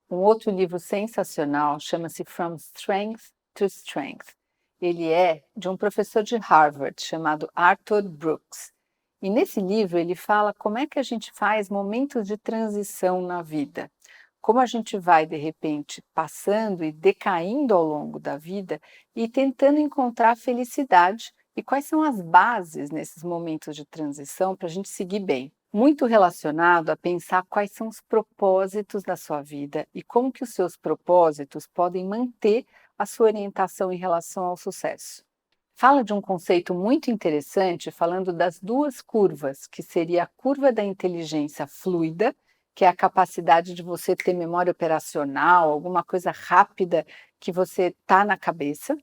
Um outro livro sensacional chama-se From Strength to Strength. Ele é de um professor de Harvard chamado Arthur Brooks. E nesse livro ele fala como é que a gente faz momentos de transição na vida. Como a gente vai, de repente, passando e decaindo ao longo da vida e tentando encontrar felicidade e quais são as bases nesses momentos de transição para a gente seguir bem. Muito relacionado a pensar quais são os propósitos da sua vida e como que os seus propósitos podem manter a sua orientação em relação ao sucesso. Fala de um conceito muito interessante, falando das duas curvas, que seria a curva da inteligência fluida, que é a capacidade de você ter memória operacional, alguma coisa rápida que você está na cabeça,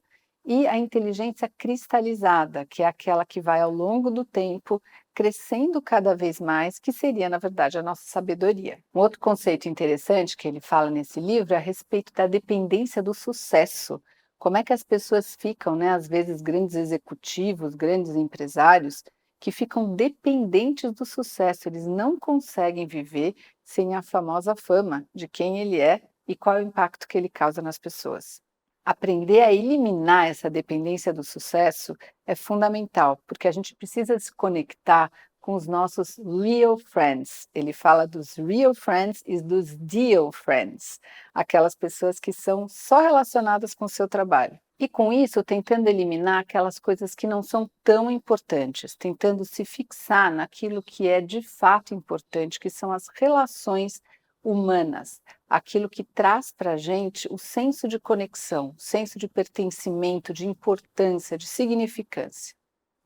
e a inteligência cristalizada, que é aquela que vai ao longo do tempo crescendo cada vez mais, que seria, na verdade, a nossa sabedoria. Um outro conceito interessante que ele fala nesse livro é a respeito da dependência do sucesso. Como é que as pessoas ficam, né, às vezes grandes executivos, grandes empresários, que ficam dependentes do sucesso, eles não conseguem viver sem a famosa fama de quem ele é e qual é o impacto que ele causa nas pessoas. Aprender a eliminar essa dependência do sucesso é fundamental, porque a gente precisa se conectar com os nossos real friends. Ele fala dos real friends e dos deal friends, aquelas pessoas que são só relacionadas com o seu trabalho. E com isso, tentando eliminar aquelas coisas que não são tão importantes, tentando se fixar naquilo que é de fato importante, que são as relações humanas, aquilo que traz para a gente o senso de conexão, senso de pertencimento, de importância, de significância.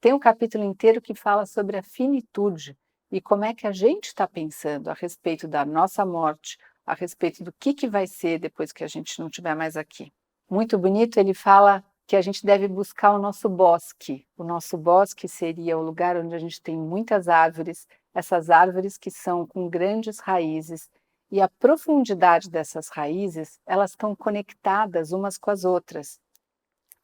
Tem um capítulo inteiro que fala sobre a finitude e como é que a gente está pensando a respeito da nossa morte, a respeito do que vai ser depois que a gente não estiver mais aqui. Muito bonito, ele fala que a gente deve buscar o nosso bosque. O nosso bosque seria o lugar onde a gente tem muitas árvores, essas árvores que são com grandes raízes, e a profundidade dessas raízes, elas estão conectadas umas com as outras,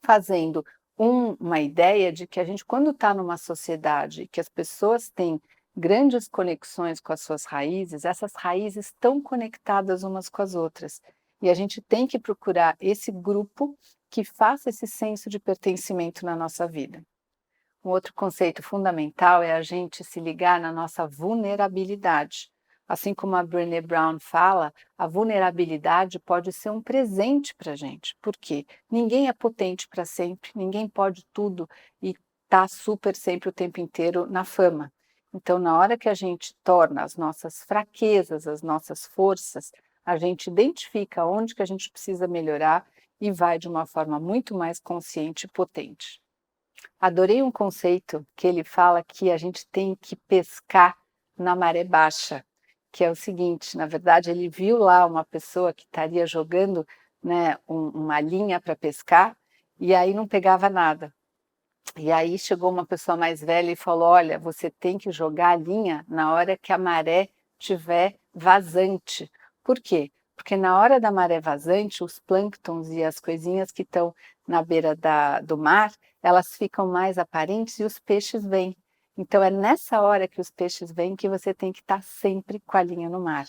fazendo uma ideia de que a gente, quando está numa sociedade que as pessoas têm grandes conexões com as suas raízes, essas raízes estão conectadas umas com as outras. E a gente tem que procurar esse grupo que faça esse senso de pertencimento na nossa vida. Um outro conceito fundamental é a gente se ligar na nossa vulnerabilidade. Assim como a Brené Brown fala, a vulnerabilidade pode ser um presente para a gente. Por quê? Ninguém é potente para sempre, ninguém pode tudo e está super sempre o tempo inteiro na fama. Então, na hora que a gente torna as nossas fraquezas, as nossas forças, a gente identifica onde que a gente precisa melhorar e vai de uma forma muito mais consciente e potente. Adorei um conceito que ele fala que a gente tem que pescar na maré baixa, que é o seguinte, na verdade ele viu lá uma pessoa que estaria jogando, né, uma linha para pescar e aí não pegava nada. E aí chegou uma pessoa mais velha e falou, olha, você tem que jogar a linha na hora que a maré estiver vazante. Por quê? Porque na hora da maré vazante, os plânctons e as coisinhas que estão na beira do mar, elas ficam mais aparentes e os peixes vêm. Então é nessa hora que os peixes vêm que você tem que estar sempre com a linha no mar.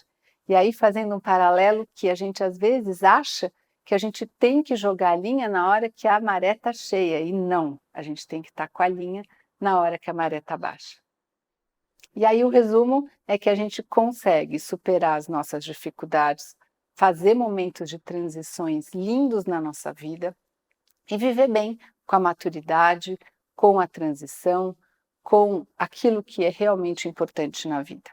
E aí fazendo um paralelo que a gente às vezes acha que a gente tem que jogar a linha na hora que a maré está cheia, e não, a gente tem que estar com a linha na hora que a maré está baixa. E aí o resumo é que a gente consegue superar as nossas dificuldades, fazer momentos de transições lindos na nossa vida e viver bem com a maturidade, com a transição, com aquilo que é realmente importante na vida.